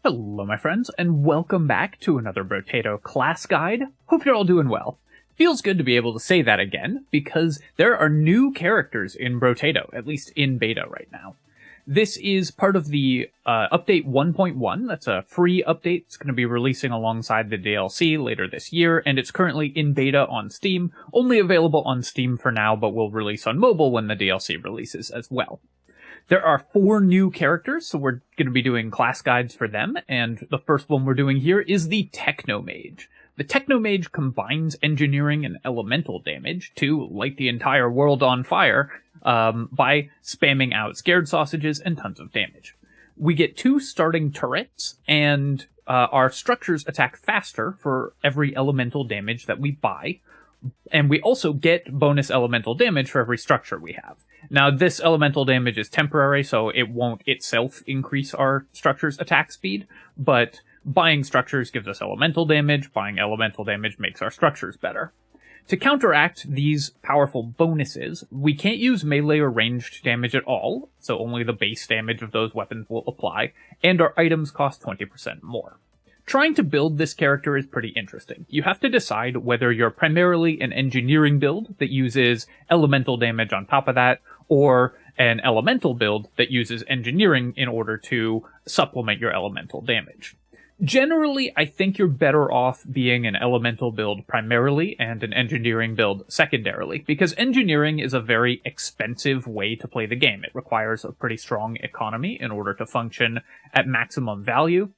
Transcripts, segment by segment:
Hello my friends, and welcome back to another Brotato class guide. Hope you're all doing well. Feels good to be able to say that again, because there are new characters in Brotato, at least in beta right now. This is part of the update 1.1, that's a free update. It's going to be releasing alongside the DLC later this year, and it's currently in beta on Steam, only available on Steam for now, but will release on mobile when the DLC releases as well. There are 4 new characters, so we're going to be doing class guides for them, and the first one we're doing here is the Technomage. The Technomage combines engineering and elemental damage to light the entire world on fire by spamming out scared sausages and tons of damage. We get 2 starting turrets, and our structures attack faster for every elemental damage that we buy, and we also get bonus elemental damage for every structure we have. Now, this elemental damage is temporary, so it won't itself increase our structure's attack speed, but buying structures gives us elemental damage, buying elemental damage makes our structures better. To counteract these powerful bonuses, we can't use melee or ranged damage at all, so only the base damage of those weapons will apply, and our items cost 20% more. Trying to build this character is pretty interesting. You have to decide whether you're primarily an engineering build that uses elemental damage on top of that, or an elemental build that uses engineering in order to supplement your elemental damage. Generally, I think you're better off being an elemental build primarily and an engineering build secondarily, because engineering is a very expensive way to play the game. It requires a pretty strong economy in order to function at maximum value.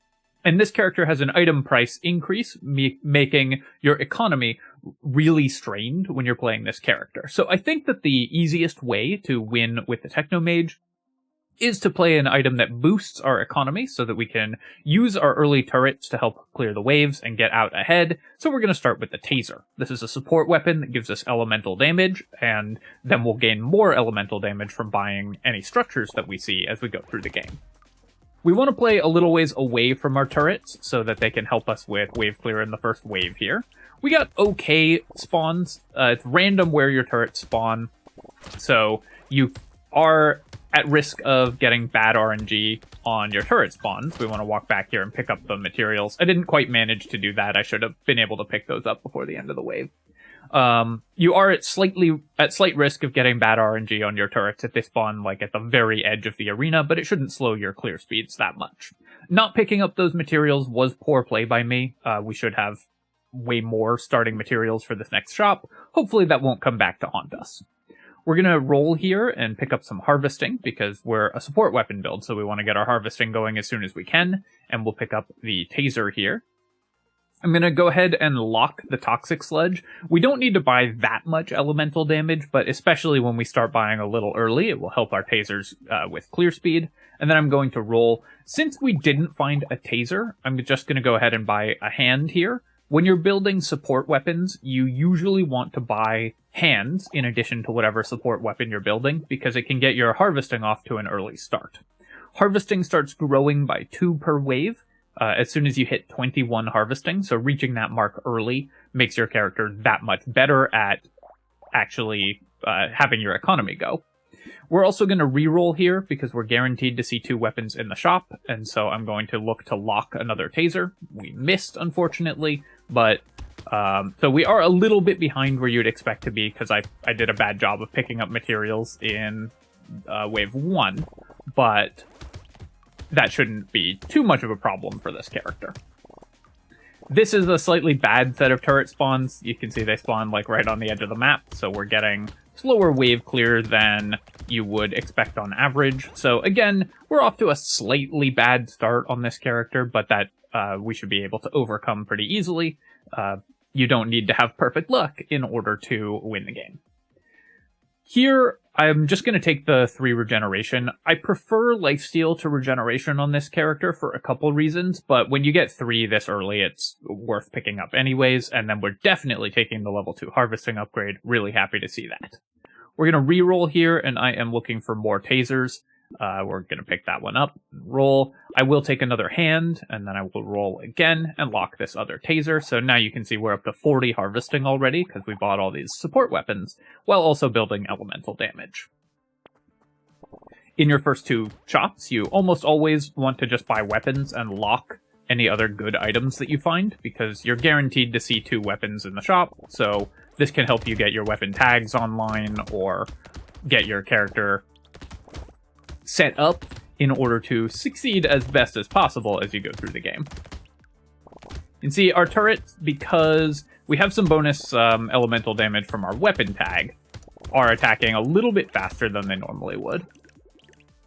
And this character has an item price increase, making your economy really strained when you're playing this character. So I think that the easiest way to win with the Technomage is to play an item that boosts our economy so that we can use our early turrets to help clear the waves and get out ahead. So we're going to start with the Taser. This is a support weapon that gives us elemental damage, and then we'll gain more elemental damage from buying any structures that we see as we go through the game. We want to play a little ways away from our turrets so that they can help us with wave clear in the first wave here. We got okay spawns. It's random where your turrets spawn, so you are at risk of getting bad RNG on your turret spawns. We want to walk back here and pick up the materials. I didn't quite manage to do that. I should have been able to pick those up before the end of the wave. You are at slight risk of getting bad RNG on your turrets if they spawn like at the very edge of the arena, but it shouldn't slow your clear speeds that much. Not picking up those materials was poor play by me. We should have way more starting materials for this next shop. Hopefully that won't come back to haunt us. We're going to roll here and pick up some harvesting because we're a support weapon build, so we want to get our harvesting going as soon as we can, and we'll pick up the taser here. I'm going to go ahead and lock the Toxic Sludge. We don't need to buy that much elemental damage, but especially when we start buying a little early, it will help our tasers with clear speed. And then I'm going to roll. Since we didn't find a taser, I'm just going to go ahead and buy a hand here. When you're building support weapons, you usually want to buy hands in addition to whatever support weapon you're building, because it can get your harvesting off to an early start. Harvesting starts growing by 2 per wave. As soon as you hit 21 harvesting, so reaching that mark early makes your character that much better at actually having your economy go. We're also going to reroll here because we're guaranteed to see 2 weapons in the shop, and so I'm going to look to lock another taser. We missed, unfortunately, but so we are a little bit behind where you'd expect to be because I did a bad job of picking up materials in wave 1, but that shouldn't be too much of a problem for this character. This is a slightly bad set of turret spawns. You can see they spawn like right on the edge of the map, so we're getting slower wave clear than you would expect on average. So again, we're off to a slightly bad start on this character, but that we should be able to overcome pretty easily. You don't need to have perfect luck in order to win the game. Here, I'm just going to take the 3 regeneration. I prefer lifesteal to regeneration on this character for a couple reasons, but when you get 3 this early, it's worth picking up anyways, and then we're definitely taking the level 2 harvesting upgrade. Really happy to see that. We're going to reroll here, and I am looking for more tasers. We're going to pick that one up and roll. I will take another hand, and then I will roll again and lock this other taser. So now you can see we're up to 40 harvesting already because we bought all these support weapons while also building elemental damage. in your first two shops, you almost always want to just buy weapons and lock any other good items that you find, because you're guaranteed to see 2 weapons in the shop, so this can help you get your weapon tags online, or get your character set up in order to succeed as best as possible as you go through the game. You can see our turrets, because we have some bonus elemental damage from our weapon tag, are attacking a little bit faster than they normally would,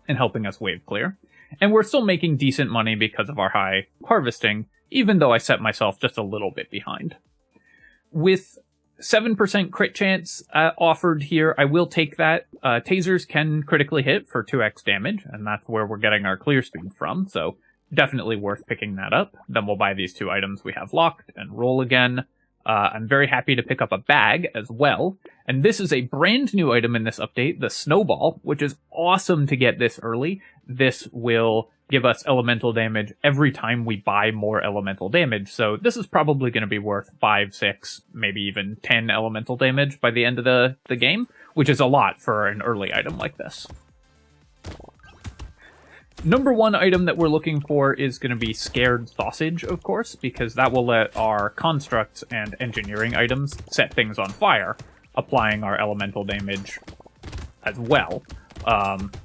and helping us wave clear. And we're still making decent money because of our high harvesting, even though I set myself just a little bit behind. With 7% crit chance offered here, I will take that. Tasers can critically hit for 2x damage, and that's where we're getting our clear speed from, so definitely worth picking that up. Then we'll buy these 2 items we have locked and roll again. I'm very happy to pick up a bag as well, and this is a brand new item in this update, the Snowball, which is awesome to get this early. This will give us elemental damage every time we buy more elemental damage, so this is probably going to be worth 5, 6, maybe even 10 elemental damage by the end of the game, which is a lot for an early item like this. Number 1 item that we're looking for is going to be Scared Sausage, of course, because that will let our constructs and engineering items set things on fire, applying our elemental damage as well.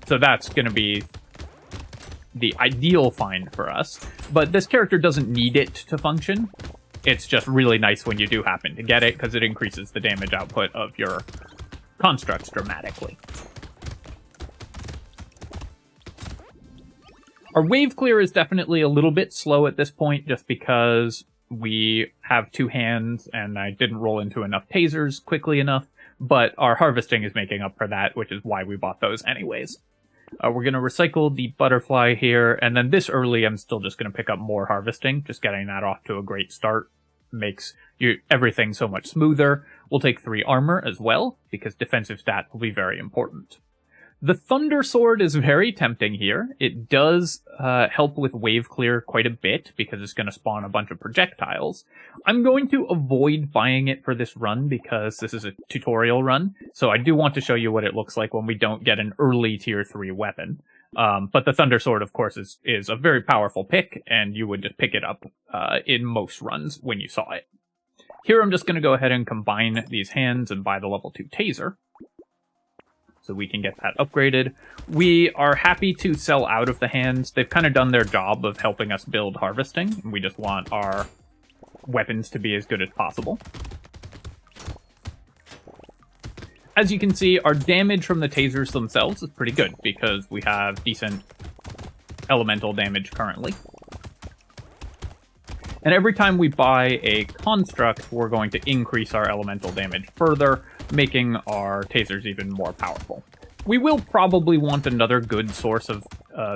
So that's going to be the ideal find for us, but this character doesn't need it to function. It's just really nice when you do happen to get it, because it increases the damage output of your constructs dramatically. Our wave clear is definitely a little bit slow at this point, just because we have 2 hands and I didn't roll into enough tasers quickly enough, but our harvesting is making up for that, which is why we bought those anyways. We're going to recycle the butterfly here, and then this early I'm still just going to pick up more harvesting. Just getting that off to a great start makes everything so much smoother. We'll take 3 armor as well, because defensive stats will be very important. The Thunder Sword is very tempting here. It does help with wave clear quite a bit, because it's going to spawn a bunch of projectiles. I'm going to avoid buying it for this run, because this is a tutorial run, so I do want to show you what it looks like when we don't get an early tier 3 weapon. But the Thunder Sword, of course, is a very powerful pick, and you would just pick it up in most runs when you saw it. Here I'm just going to go ahead and combine these hands and buy the level 2 taser, so we can get that upgraded. We are happy to sell out of the hands. They've kind of done their job of helping us build harvesting, and we just want our weapons to be as good as possible. As you can see, our damage from the tasers themselves is pretty good, because we have decent elemental damage currently. And every time we buy a construct, we're going to increase our elemental damage further, making our tasers even more powerful. We will probably want another good source of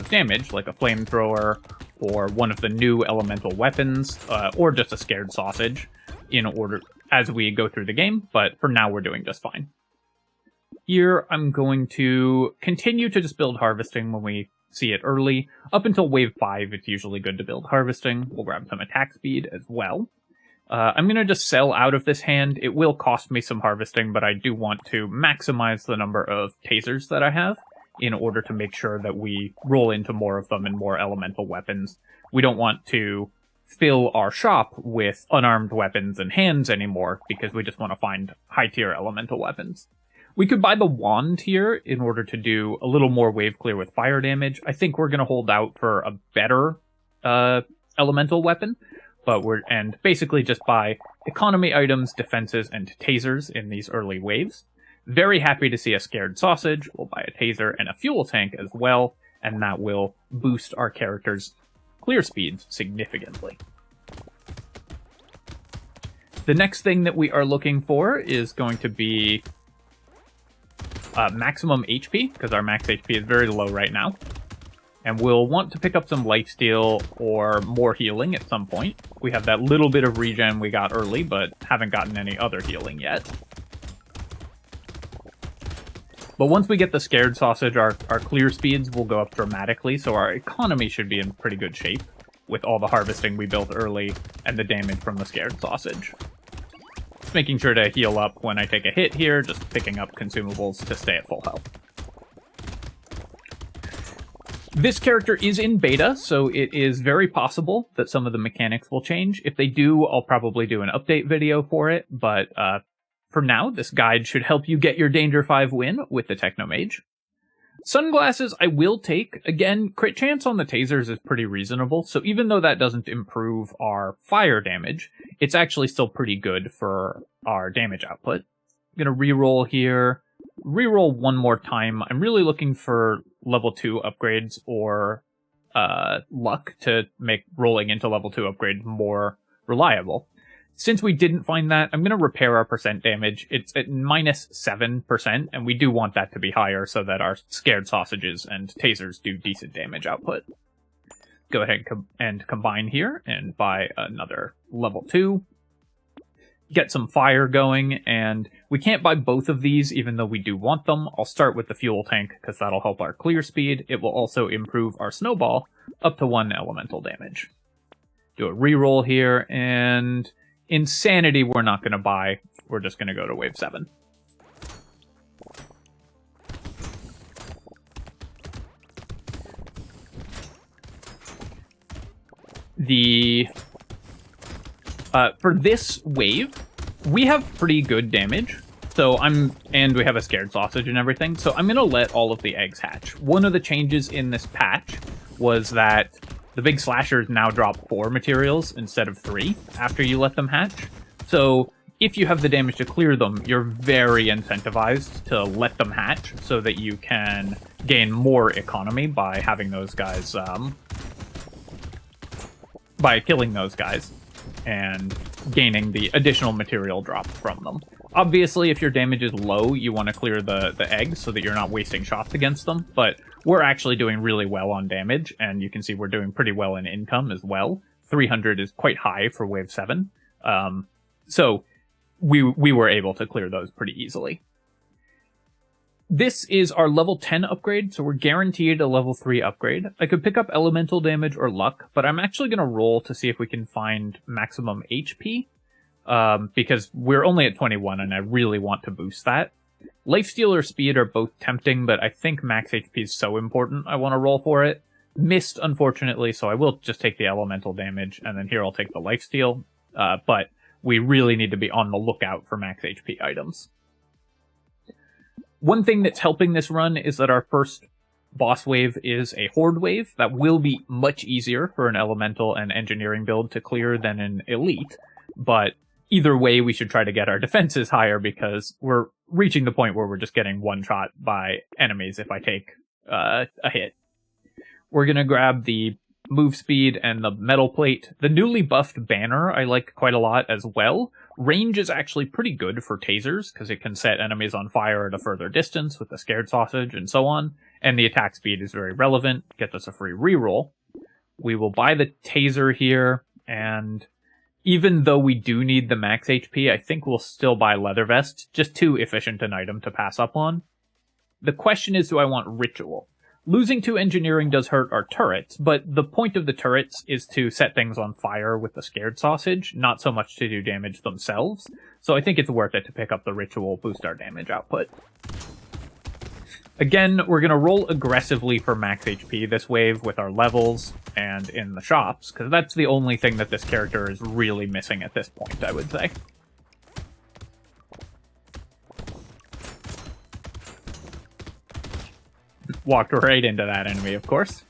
damage, like a flamethrower, or one of the new elemental weapons, or just a Scared Sausage, in order as we go through the game, but for now we're doing just fine. Here, I'm going to continue to just build harvesting when we see it early. Up until wave 5, it's usually good to build harvesting. We'll grab some attack speed as well. I'm going to just sell out of this hand. It will cost me some harvesting, but I do want to maximize the number of tasers that I have in order to make sure that we roll into more of them and more elemental weapons. We don't want to fill our shop with unarmed weapons and hands anymore, because we just want to find high-tier elemental weapons. We could buy the wand here in order to do a little more wave clear with fire damage. I think we're going to hold out for a better elemental weapon, and basically just buy economy items, defenses, and tasers in these early waves. Very happy to see a Scared Sausage. We'll buy a taser and a fuel tank as well, and that will boost our character's clear speeds significantly. The next thing that we are looking for is going to be maximum HP, because our max HP is very low right now. And we'll want to pick up some lifesteal or more healing at some point. We have that little bit of regen we got early, but haven't gotten any other healing yet. But once we get the Scared Sausage, our clear speeds will go up dramatically, so our economy should be in pretty good shape with all the harvesting we built early and the damage from the Scared Sausage. Just making sure to heal up when I take a hit here, just picking up consumables to stay at full health. This character is in beta, so it is very possible that some of the mechanics will change. If they do, I'll probably do an update video for it, but for now, this guide should help you get your Danger 5 win with the Technomage. Sunglasses I will take. Again, crit chance on the tasers is pretty reasonable, so even though that doesn't improve our fire damage, it's actually still pretty good for our damage output. I'm going to reroll here. Reroll one more time. I'm really looking for level 2 upgrades or luck to make rolling into level 2 upgrades more reliable. Since we didn't find that, I'm going to repair our percent damage. It's at minus 7%, and we do want that to be higher so that our scared sausages and tasers do decent damage output. Go ahead and combine here and buy another level 2. Get some fire going, and we can't buy both of these even though we do want them. I'll start with the fuel tank because that'll help our clear speed. It will also improve our snowball up to 1 elemental damage. Do a reroll here, and Insanity we're not going to buy. We're just going to go to wave 7. For this wave, we have pretty good damage. And we have a scared sausage and everything, so I'm going to let all of the eggs hatch. One of the changes in this patch was that the big slashers now drop 4 materials instead of 3 after you let them hatch. So if you have the damage to clear them, you're very incentivized to let them hatch so that you can gain more economy by having those guys, by killing those guys and gaining the additional material drop from them. Obviously, if your damage is low, you want to clear the eggs so that you're not wasting shots against them, but we're actually doing really well on damage, and you can see we're doing pretty well in income as well. 300 is quite high for wave 7, so we were able to clear those pretty easily. This is our level 10 upgrade, so we're guaranteed a level 3 upgrade. I could pick up elemental damage or luck, but I'm actually going to roll to see if we can find maximum HP, because we're only at 21 and I really want to boost that. Lifesteal or speed are both tempting, but I think max HP is so important I want to roll for it. Missed, unfortunately, so I will just take the elemental damage, and then here I'll take the lifesteal, but we really need to be on the lookout for max HP items. One thing that's helping this run is that our first boss wave is a horde wave. That will be much easier for an elemental and engineering build to clear than an elite, but either way we should try to get our defenses higher because we're reaching the point where we're just getting one shot by enemies if I take a hit. We're going to grab the move speed and the metal plate. The newly buffed banner I like quite a lot as well. Range is actually pretty good for tasers because it can set enemies on fire at a further distance with the scared sausage and so on. And the attack speed is very relevant, gets us a free reroll. We will buy the taser here, and even though we do need the max HP, I think we'll still buy leather vest, just too efficient an item to pass up on. The question is, do I want ritual? Losing to engineering does hurt our turrets, but the point of the turrets is to set things on fire with the scared sausage, not so much to do damage themselves. So I think it's worth it to pick up the ritual, boost our damage output. Again, we're going to roll aggressively for max HP this wave with our levels and in the shops, because that's the only thing that this character is really missing at this point, I would say. Walked right into that enemy, of course.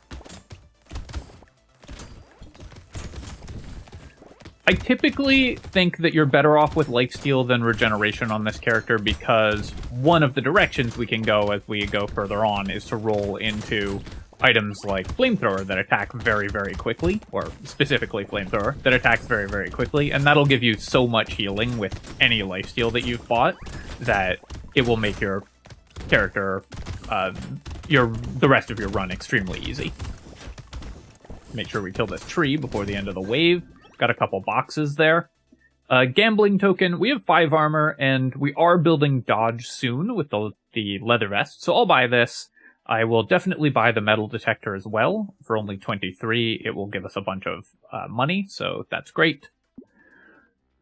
I typically think that you're better off with lifesteal than regeneration on this character because one of the directions we can go as we go further on is to roll into items like flamethrower that attack very, very quickly, or specifically flamethrower that attacks very, very quickly, and that'll give you so much healing with any lifesteal that you've bought that it will make your character the rest of your run extremely easy. Make sure we kill this tree before the end of the wave. Got a couple boxes there. Gambling token. We have 5 armor, and we are building dodge soon with the leather vest, so I'll buy this. I will definitely buy the metal detector as well. For only 23, it will give us a bunch of money, so that's great.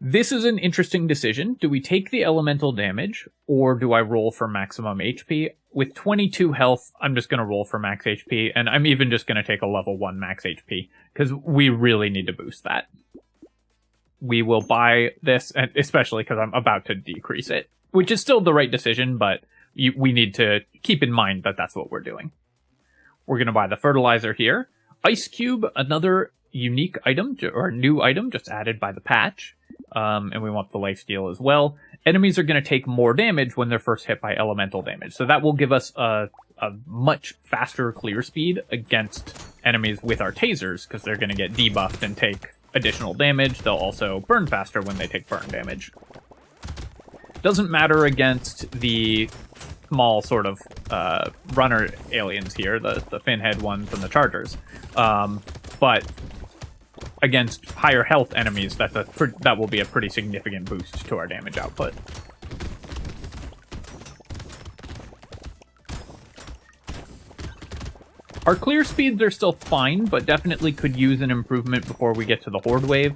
This is an interesting decision. Do we take the elemental damage, or do I roll for maximum HP? with 22 health, I'm just going to roll for max HP, and I'm even just going to take a level 1 max HP, because we really need to boost that. We will buy this, and especially because I'm about to decrease it, which is still the right decision, but we need to keep in mind that that's what we're doing. We're going to buy the fertilizer here. Ice Cube, another unique item, or new item just added by the patch. And we want the lifesteal as well. Enemies are going to take more damage when they're first hit by elemental damage. So that will give us a much faster clear speed against enemies with our tasers, because they're going to get debuffed and take additional damage. They'll also burn faster when they take burn damage. Doesn't matter against the small sort of runner aliens here, the finhead ones and the chargers. But against higher health enemies, that will be a pretty significant boost to our damage output. Our clear speeds are still fine, but definitely could use an improvement before we get to the Horde wave.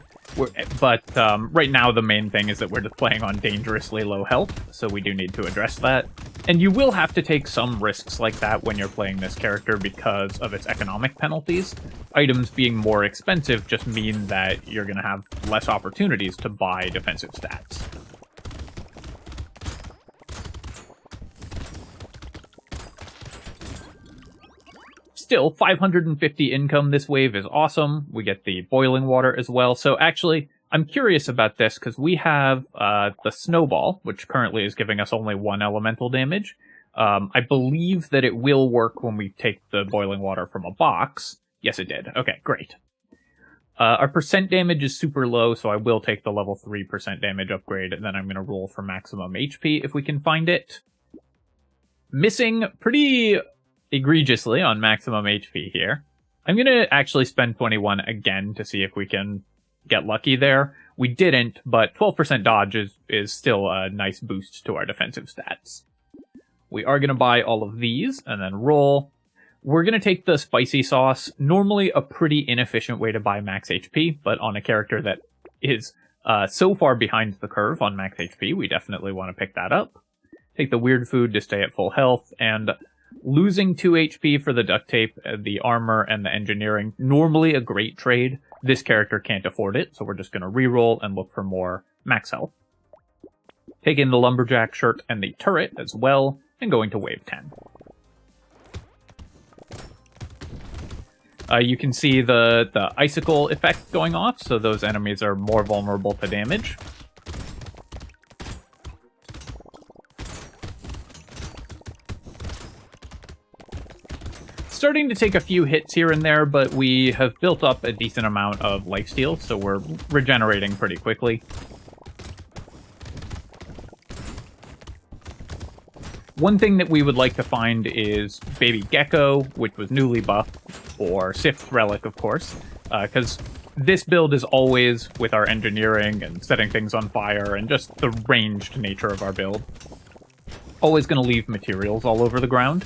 But right now the main thing is that we're just playing on dangerously low health, so we do need to address that. And you will have to take some risks like that when you're playing this character because of its economic penalties. Items being more expensive just mean that you're going to have less opportunities to buy defensive stats. Still, 550 income this wave is awesome. We get the boiling water as well. So actually, I'm curious about this because we have the snowball, which currently is giving us only 1 elemental damage. I believe that it will work when we take the boiling water from a box. Yes, it did. Okay, great. Our percent damage is super low, so I will take the level 3% damage upgrade, and then I'm going to roll for maximum HP if we can find it. Missing pretty egregiously on maximum HP here. I'm going to actually spend 21 again to see if we can get lucky there. We didn't, but 12% dodge is still a nice boost to our defensive stats. We are going to buy all of these and then roll. We're going to take the spicy sauce, normally a pretty inefficient way to buy max HP, but on a character that is so far behind the curve on max HP, we definitely want to pick that up. Take the weird food to stay at full health, and losing 2 HP for the duct tape, the armor, and the engineering, normally a great trade. This character can't afford it, so we're just going to reroll and look for more max health. Taking the lumberjack shirt and the turret as well, and going to wave 10. You can see the icicle effect going off, so those enemies are more vulnerable to damage. Starting to take a few hits here and there, but we have built up a decent amount of lifesteal, so we're regenerating pretty quickly. One thing that we would like to find is Baby Gecko, which was newly buffed, or Sif's Relic, of course, because this build is always, with our engineering and setting things on fire and just the ranged nature of our build, always going to leave materials all over the ground.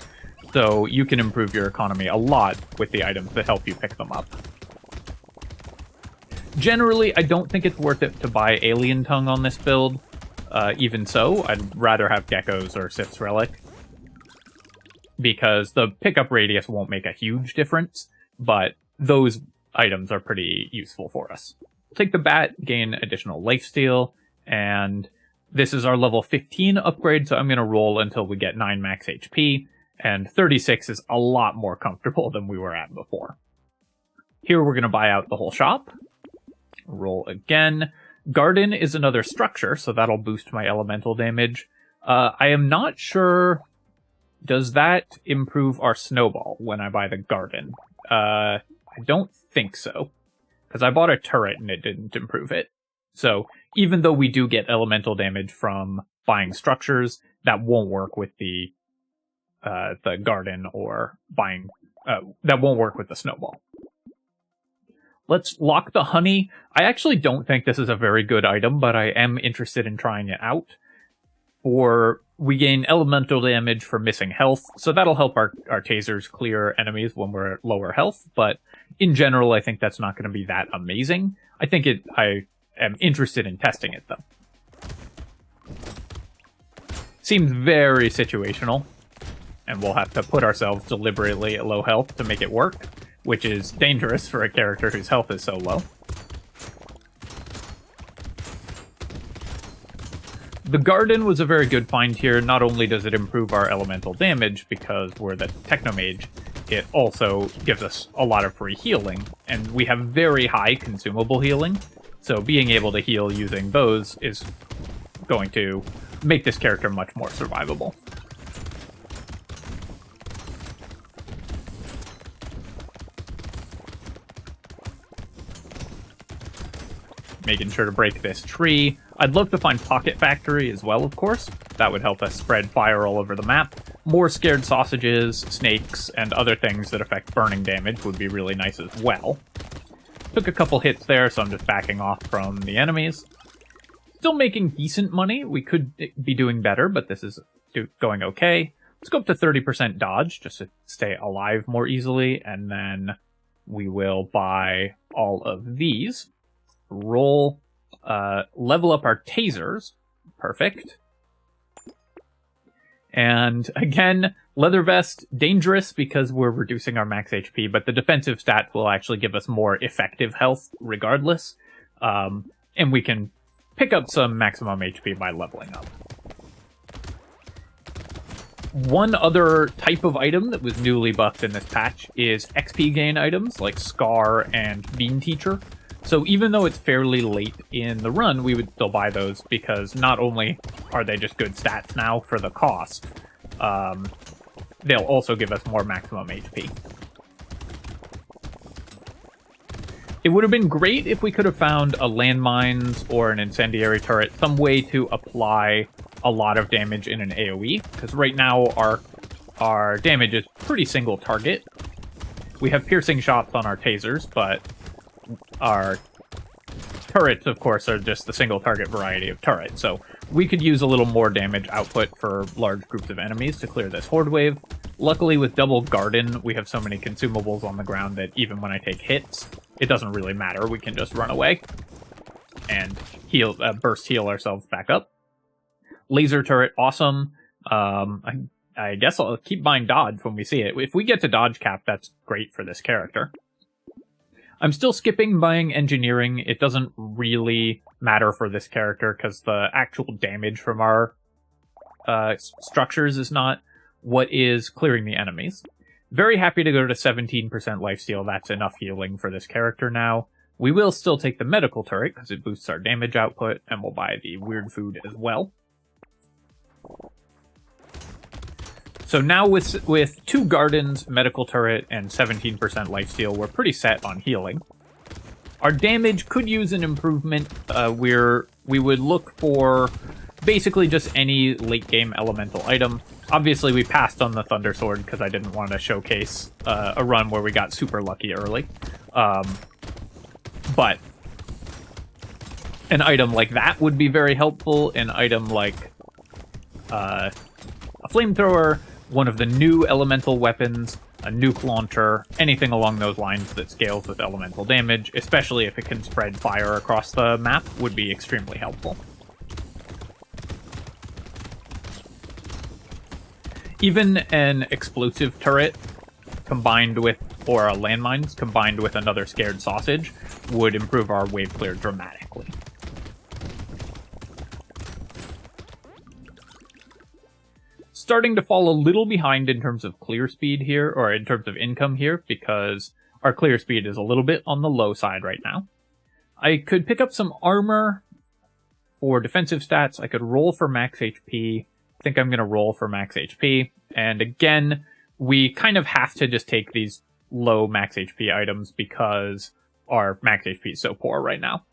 So you can improve your economy a lot with the items that help you pick them up. Generally, I don't think it's worth it to buy Alien Tongue on this build. Even so, I'd rather have Geckos or Sif's Relic, because the pickup radius won't make a huge difference, but those items are pretty useful for us. We'll take the bat, gain additional lifesteal, and this is our level 15 upgrade, so I'm going to roll until we get 9 max HP. And 36 is a lot more comfortable than we were at before. Here we're going to buy out the whole shop. Roll again. Garden is another structure, so that'll boost my elemental damage. I am not sure... Does that improve our snowball when I buy the garden? I don't think so, because I bought a turret and it didn't improve it. So even though we do get elemental damage from buying structures, that won't work with the garden or buying, that won't work with the snowball. Let's lock the honey. I actually don't think this is a very good item, but I am interested in trying it out. We gain elemental damage for missing health, so that'll help our tasers clear enemies when we're at lower health, but in general, I think that's not going to be that amazing. I am interested in testing it, though. Seems very situational. and we'll have to put ourselves deliberately at low health to make it work, which is dangerous for a character whose health is so low. The Garden was a very good find here. Not only does it improve our elemental damage because we're the Technomage, it also gives us a lot of free healing, and we have very high consumable healing, so being able to heal using those is going to make this character much more survivable. Making sure to break this tree. I'd love to find Pocket Factory as well, of course. That would help us spread fire all over the map. More scared sausages, snakes, and other things that affect burning damage would be really nice as well. Took a couple hits there, so I'm just backing off from the enemies. Still making decent money. We could be doing better, but this is going okay. Let's go up to 30% dodge, just to stay alive more easily, and then we will buy all of these. Roll, level up our tasers. Perfect. And again, leather vest, dangerous because we're reducing our max HP, but the defensive stat will actually give us more effective health regardless. And we can pick up some maximum HP by leveling up. One other type of item that was newly buffed in this patch is XP gain items like Scar and Bean Teacher. So even though it's fairly late in the run, we would still buy those because not only are they just good stats now for the cost, they'll also give us more maximum HP. It would have been great if we could have found a landmines or an incendiary turret, some way to apply a lot of damage in an AoE, because right now our damage is pretty single target. We have piercing shots on our tasers, but our turrets, of course, are just the single target variety of turret, so we could use a little more damage output for large groups of enemies to clear this horde wave. Luckily, with double Garden, we have so many consumables on the ground that even when I take hits, it doesn't really matter. We can just run away and heal, burst heal ourselves back up. Laser turret, awesome. I guess I'll keep buying dodge when we see it. If we get to dodge cap, that's great for this character. I'm still skipping buying engineering. It doesn't really matter for this character because the actual damage from our structures is not what is clearing the enemies. Very happy to go to 17% lifesteal. That's enough healing for this character now. We will still take the medical turret because it boosts our damage output, and we'll buy the weird food as well. So now with 2 gardens, medical turret, and 17% lifesteal, we're pretty set on healing. Our damage could use an improvement. We would look for basically just any late game elemental item. Obviously, we passed on the Thunder Sword because I didn't want to showcase a run where we got super lucky early. But an item like that would be very helpful. An item like a flamethrower, one of the new elemental weapons, a nuke launcher, anything along those lines that scales with elemental damage, especially if it can spread fire across the map, would be extremely helpful. Even an explosive turret combined with, or a landmines combined with another scared sausage would improve our wave clear dramatically. Starting to fall a little behind in terms of clear speed here, or in terms of income here, because our clear speed is a little bit on the low side right now. I could pick up some armor for defensive stats. I could roll for max HP. I think I'm going to roll for max HP. And again, we kind of have to just take these low max HP items because our max HP is so poor right now.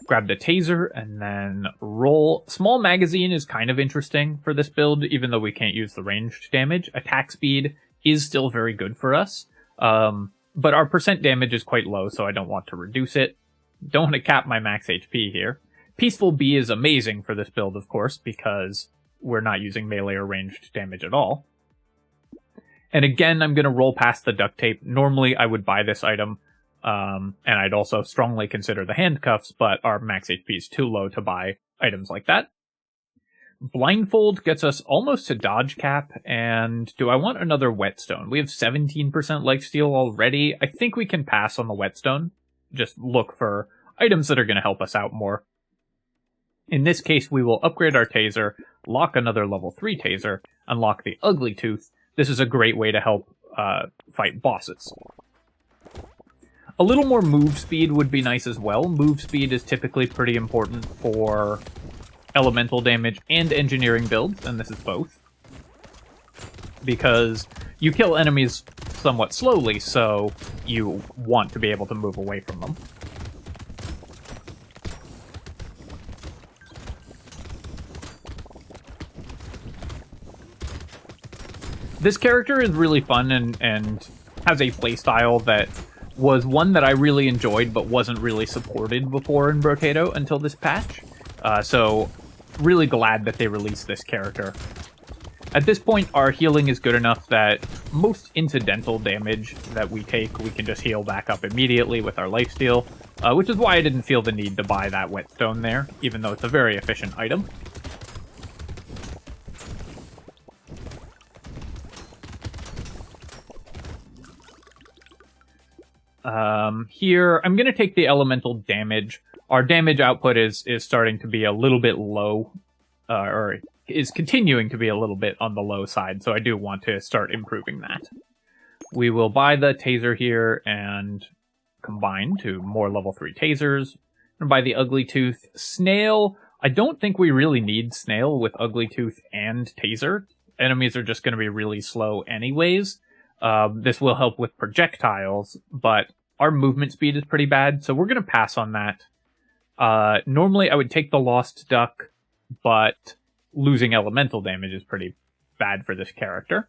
Grab the taser and then roll. Small magazine is kind of interesting for this build, even though we can't use the ranged damage. Attack speed is still very good for us, but our percent damage is quite low, so I don't want to reduce it. Don't want to cap my max HP here. Peaceful Bee is amazing for this build, of course, because we're not using melee or ranged damage at all. And again, I'm going to roll past the duct tape. Normally, I would buy this item. And I'd also strongly consider the handcuffs, but our max HP is too low to buy items like that. Blindfold gets us almost to dodge cap, and do I want another whetstone? We have 17% lifesteal already. I think we can pass on the whetstone. Just look for items that are going to help us out more. In this case, we will upgrade our taser, lock another level 3 taser, unlock the ugly tooth. This is a great way to help fight bosses. A little more move speed would be nice as well. Move speed is typically pretty important for elemental damage and engineering builds, and this is both. Because you kill enemies somewhat slowly, so you want to be able to move away from them. This character is really fun and has a playstyle that was one that I really enjoyed but wasn't really supported before in Brotato until this patch. So really glad that they released this character. At this point, our healing is good enough that most incidental damage that we take, we can just heal back up immediately with our lifesteal, which is why I didn't feel the need to buy that whetstone there, even though it's a very efficient item. Here, I'm going to take the elemental damage. Our damage output is starting to be a little bit low, or is continuing to be a little bit on the low side, so I do want to start improving that. We will buy the taser here and combine to more level 3 tasers. And buy the ugly tooth. Snail, I don't think we really need snail with ugly tooth and taser. Enemies are just going to be really slow anyways. This will help with projectiles, but our movement speed is pretty bad, so we're going to pass on that. Normally I would take the Lost Duck, but losing elemental damage is pretty bad for this character.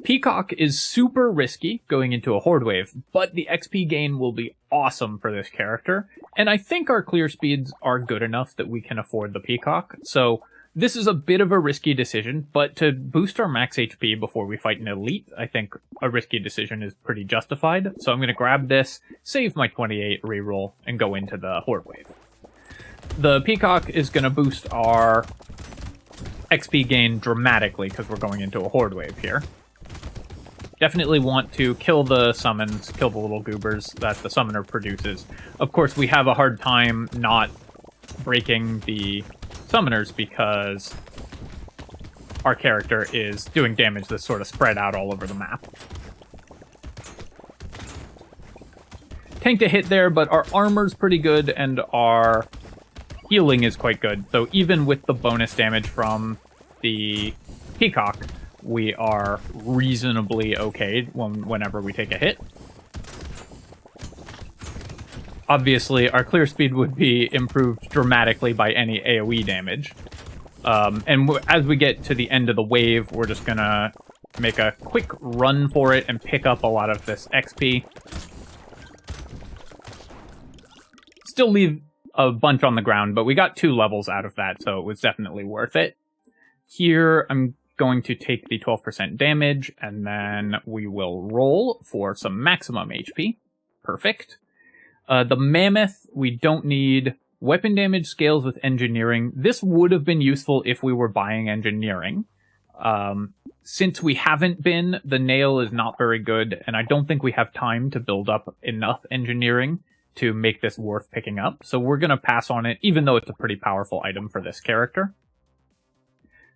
Peacock is super risky going into a Horde Wave, but the XP gain will be awesome for this character, and I think our clear speeds are good enough that we can afford the Peacock, so this is a bit of a risky decision, but to boost our max HP before we fight an elite, I think a risky decision is pretty justified. So I'm going to grab this, save my 28 reroll, and go into the Horde Wave. The Peacock is going to boost our XP gain dramatically because we're going into a Horde Wave here. Definitely want to kill the summons, kill the little goobers that the summoner produces. Of course, we have a hard time not breaking the summoners because our character is doing damage that's sort of spread out all over the map. Tanked a hit there, but our armor's pretty good and our healing is quite good. So even with the bonus damage from the Peacock, we are reasonably okay whenever we take a hit. Obviously, our clear speed would be improved dramatically by any AoE damage. And as we get to the end of the wave, we're just gonna make a quick run for it and pick up a lot of this XP. Still leave a bunch on the ground, but we got 2 levels out of that, so it was definitely worth it. Here, I'm going to take the 12% damage, and then we will roll for some maximum HP. Perfect. The Mammoth, we don't need. Weapon damage scales with engineering. This would have been useful if we were buying engineering. Since we haven't been, the nail is not very good, and I don't think we have time to build up enough engineering to make this worth picking up. So we're going to pass on it, even though it's a pretty powerful item for this character.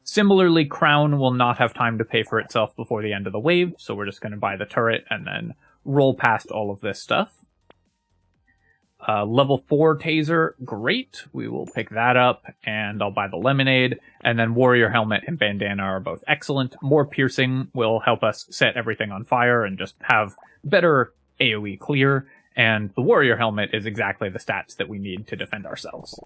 Similarly, Crown will not have time to pay for itself before the end of the wave, so we're just going to buy the turret and then roll past all of this stuff. Level 4 taser, great. We will pick that up, and I'll buy the lemonade. And then warrior helmet and bandana are both excellent. More piercing will help us set everything on fire and just have better AoE clear. And the warrior helmet is exactly the stats that we need to defend ourselves.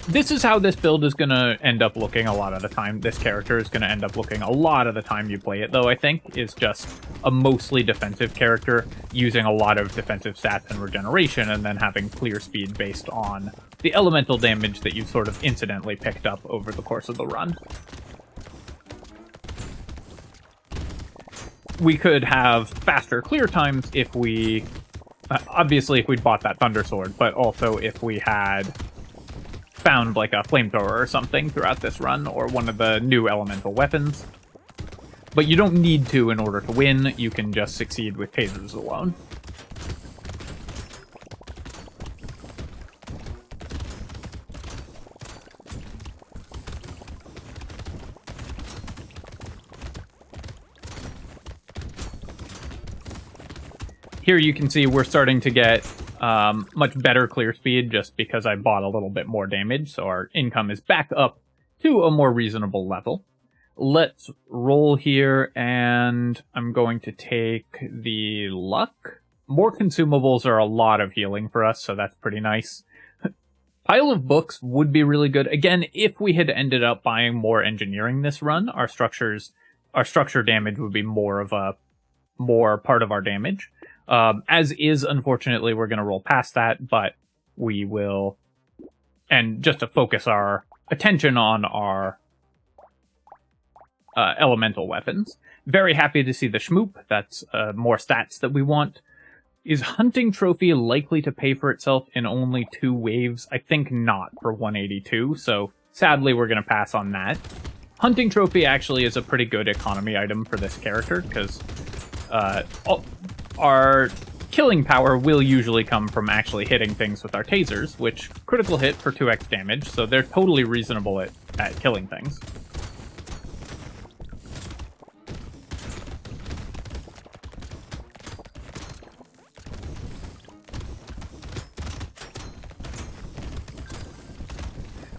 This is how this build is going to end up looking a lot of the time. This character is going to end up looking a lot of the time you play it, though, I think, is just a mostly defensive character, using a lot of defensive stats and regeneration, and then having clear speed based on the elemental damage that you've sort of incidentally picked up over the course of the run. We could have faster clear times if we... obviously, if we'd bought that Thunder Sword, but also if we had found like a flamethrower or something throughout this run, or one of the new elemental weapons. But you don't need to in order to win. You can just succeed with tasers alone. Here you can see we're starting to get much better clear speed just because I bought a little bit more damage, so our income is back up to a more reasonable level. Let's roll here, and I'm going to take the luck. More consumables are a lot of healing for us, so that's pretty nice. Pile of books would be really good. Again, if we had ended up buying more engineering this run, our structure damage would be more part of our damage. As is, unfortunately, we're going to roll past that, but we will, and just to focus our attention on our elemental weapons. Very happy to see the Schmoop. That's more stats that we want. Is Hunting Trophy likely to pay for itself in only 2 waves? I think not for 182, so sadly we're going to pass on that. Hunting Trophy actually is a pretty good economy item for this character, because our killing power will usually come from actually hitting things with our tasers, which critical hit for 2x damage, so they're totally reasonable at killing things.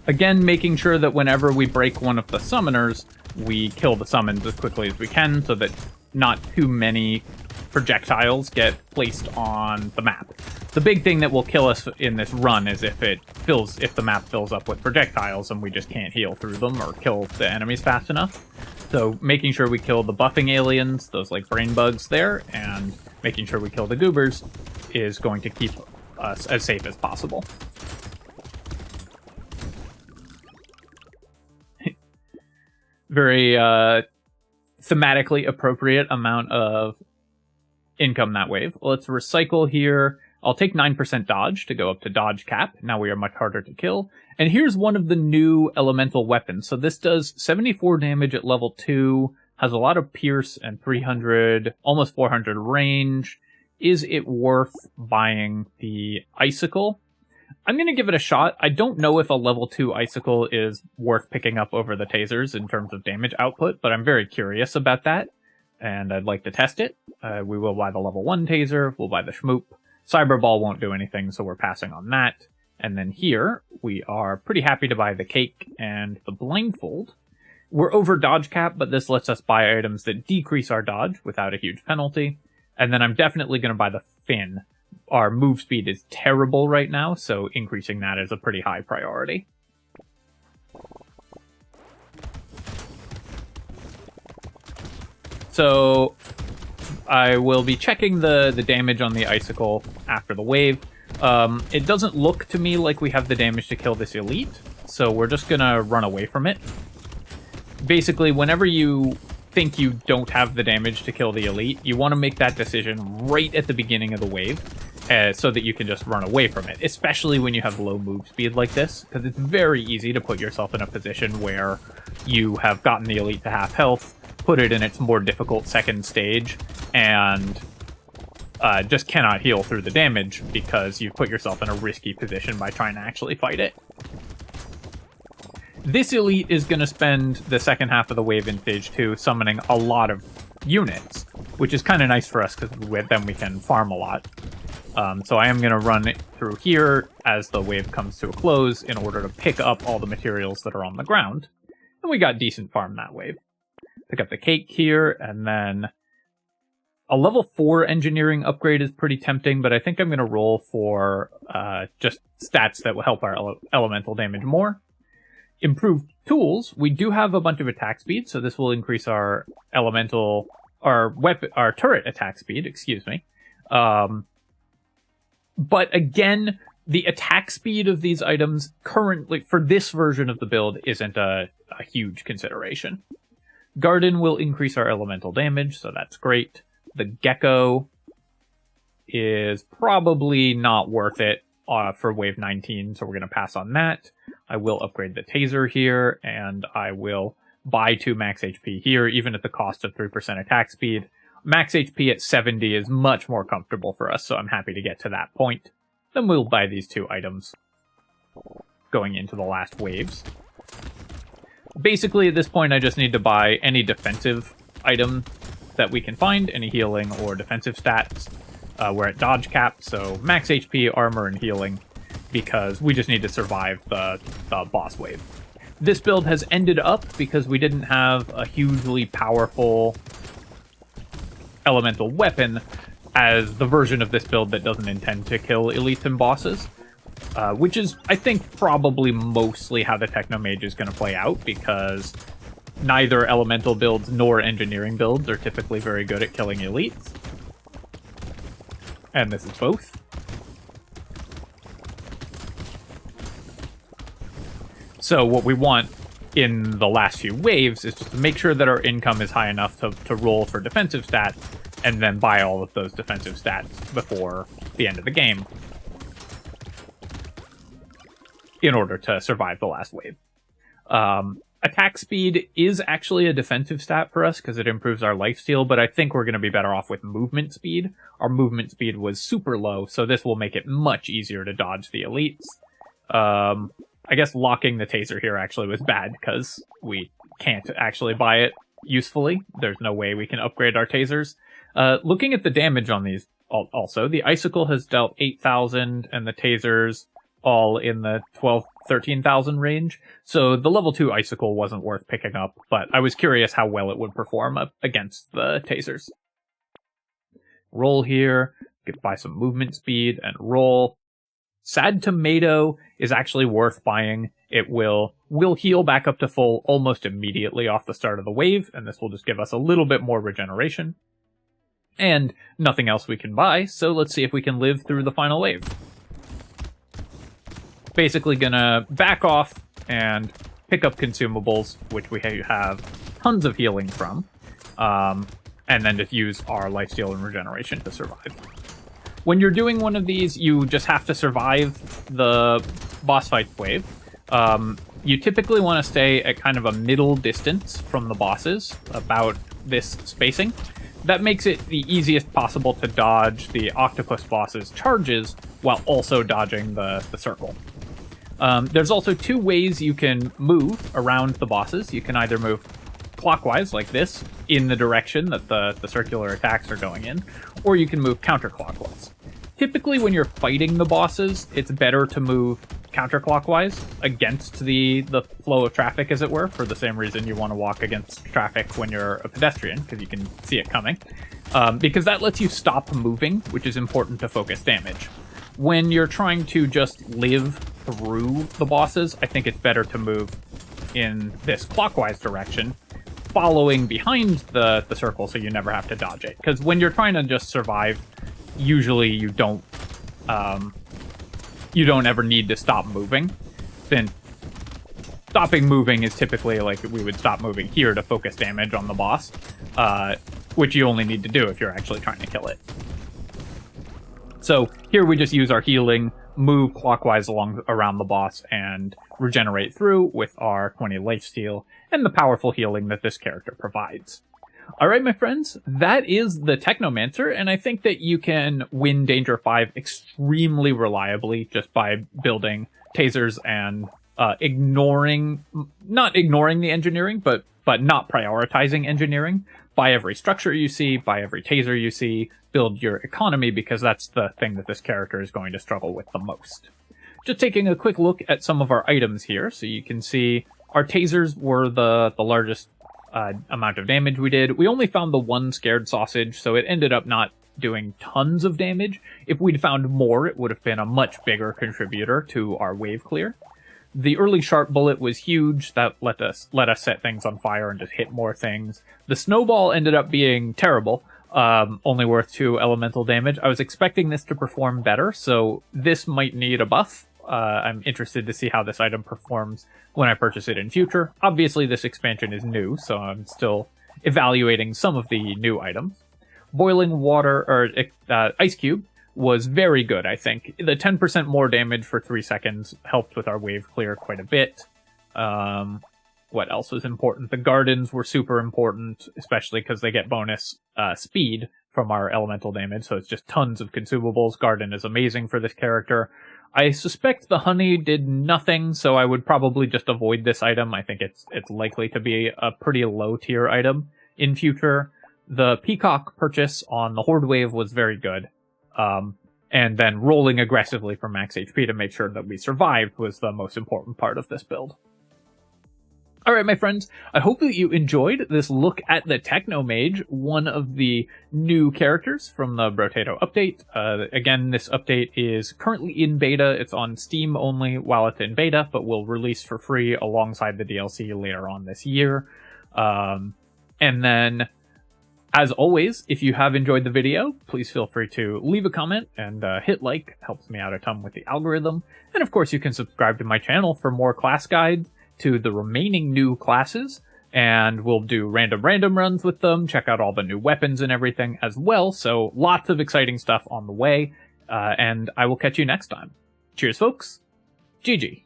Again, making sure that whenever we break one of the summoners, we kill the summons as quickly as we can so that not too many projectiles get placed on the map. The big thing that will kill us in this run is if the map fills up with projectiles and we just can't heal through them or kill the enemies fast enough. So making sure we kill the buffing aliens, those like brain bugs there, and making sure we kill the goobers is going to keep us as safe as possible. Very thematically appropriate amount of income that wave. Let's recycle here. I'll take 9% dodge to go up to dodge cap. Now we are much harder to kill. And here's one of the new elemental weapons. So this does 74 damage at level 2, has a lot of pierce and 300, almost 400 range. Is it worth buying the icicle? I'm going to give it a shot. I don't know if a level 2 icicle is worth picking up over the tasers in terms of damage output, but I'm very curious about that, and I'd like to test it. We will buy the level 1 taser, we'll buy the Schmoop. Cyberball won't do anything, so we're passing on that. And then here, we are pretty happy to buy the cake and the blindfold. We're over dodge cap, but this lets us buy items that decrease our dodge without a huge penalty. And then I'm definitely going to buy the fin. Our move speed is terrible right now, so increasing that is a pretty high priority. So I will be checking the damage on the icicle after the wave. It doesn't look to me like we have the damage to kill this elite, so we're just gonna run away from it. Basically, whenever you think you don't have the damage to kill the elite, you want to make that decision right at the beginning of the wave, so that you can just run away from it, especially when you have low move speed like this, because it's very easy to put yourself in a position where you have gotten the elite to half health, put it in its more difficult second stage, and just cannot heal through the damage because you put yourself in a risky position by trying to actually fight it. This elite is going to spend the second half of the wave in stage 2 summoning a lot of units, which is kind of nice for us because then we can farm a lot. So I am going to run it through here as the wave comes to a close in order to pick up all the materials that are on the ground. And we got decent farm that wave. Pick up the cake here, and then a level 4 engineering upgrade is pretty tempting, but I think I'm going to roll for just stats that will help our elemental damage more. Improved tools. We do have a bunch of attack speed, so this will increase our our turret attack speed, excuse me. But again, the attack speed of these items currently, for this version of the build, isn't a huge consideration. Garden will increase our elemental damage, so that's great. The Gecko is probably not worth it for wave 19, so we're going to pass on that. I will upgrade the taser here, and I will buy 2 max HP here, even at the cost of 3% attack speed. Max HP at 70 is much more comfortable for us, so I'm happy to get to that point. Then we'll buy these 2 items going into the last waves. Basically, at this point, I just need to buy any defensive item that we can find, any healing or defensive stats. We're at dodge cap, so max HP, armor, and healing, because we just need to survive the boss wave. This build has ended up because we didn't have a hugely powerful elemental weapon as the version of this build that doesn't intend to kill elites and bosses. Which is, I think, probably mostly how the Technomage is going to play out, because neither elemental builds nor engineering builds are typically very good at killing elites. And this is both. So what we want in the last few waves is just to make sure that our income is high enough to roll for defensive stats, and then buy all of those defensive stats before the end of the game, in order to survive the last wave. Attack speed is actually a defensive stat for us because it improves our lifesteal, but I think we're going to be better off with movement speed. Our movement speed was super low, so this will make it much easier to dodge the elites. I guess locking the taser here actually was bad because we can't actually buy it usefully. There's no way we can upgrade our tasers. Looking at the damage on these also, the Icicle has dealt 8,000 and the tasers all in the 13,000 range, so the level 2 Icicle wasn't worth picking up, but I was curious how well it would perform up against the tasers. Roll here, get by some movement speed, and roll. Sad Tomato is actually worth buying. It will heal back up to full almost immediately off the start of the wave, and this will just give us a little bit more regeneration. And nothing else we can buy, so let's see if we can live through the final wave. Basically gonna back off and pick up consumables, which we have tons of healing from, and then just use our lifesteal and regeneration to survive. When you're doing one of these, you just have to survive the boss fight wave. You typically want to stay at kind of a middle distance from the bosses, about this spacing. That makes it the easiest possible to dodge the octopus boss's charges while also dodging the circle. There's also 2 ways you can move around the bosses. You can either move clockwise, like this, in the direction that the circular attacks are going in, or you can move counterclockwise. Typically, when you're fighting the bosses, it's better to move counterclockwise against the flow of traffic, as it were, for the same reason you want to walk against traffic when you're a pedestrian, because you can see it coming. Because that lets you stop moving, which is important to focus damage. When you're trying to just live through the bosses, I think it's better to move in this clockwise direction, following behind the circle so you never have to dodge it. Because when you're trying to just survive, usually you don't ever need to stop moving. Then stopping moving is typically like we would stop moving here to focus damage on the boss, which you only need to do if you're actually trying to kill it. So here we just use our healing, move clockwise around the boss, and regenerate through with our 20 lifesteal and the powerful healing that this character provides. Alright, my friends, that is the Technomancer, and I think that you can win Danger 5 extremely reliably just by building tasers and not ignoring the engineering, but not prioritizing engineering. Buy every structure you see, buy every taser you see, build your economy, because that's the thing that this character is going to struggle with the most. Just taking a quick look at some of our items here, so you can see our tasers were the largest amount of damage we did. We only found the 1 scared sausage, so it ended up not doing tons of damage. If we'd found more, it would have been a much bigger contributor to our wave clear. The early sharp bullet was huge. That let us set things on fire and just hit more things. The snowball ended up being terrible, only worth 2 elemental damage. I was expecting this to perform better, so this might need a buff. I'm interested to see how this item performs when I purchase it in future. Obviously, this expansion is new, so I'm still evaluating some of the new items. Boiling water, or ice cube, was very good, I think. The 10% more damage for 3 seconds helped with our wave clear quite a bit. What else was important? The gardens were super important, especially because they get bonus speed from our elemental damage, so it's just tons of consumables. Garden is amazing for this character. I suspect the honey did nothing, so I would probably just avoid this item. I think it's likely to be a pretty low tier item in future. The peacock purchase on the horde wave was very good. And then rolling aggressively for max HP to make sure that we survived was the most important part of this build. Alright, my friends, I hope that you enjoyed this look at the Technomage, one of the new characters from the Brotato update. Again, this update is currently in beta. It's on Steam only while it's in beta, but will release for free alongside the DLC later on this year. And then, as always, if you have enjoyed the video, please feel free to leave a comment and hit like. It helps me out a ton with the algorithm. And of course, you can subscribe to my channel for more class guides to the remaining new classes, and we'll do random runs with them, check out all the new weapons and everything as well, so lots of exciting stuff on the way, and I will catch you next time. Cheers, folks. GG.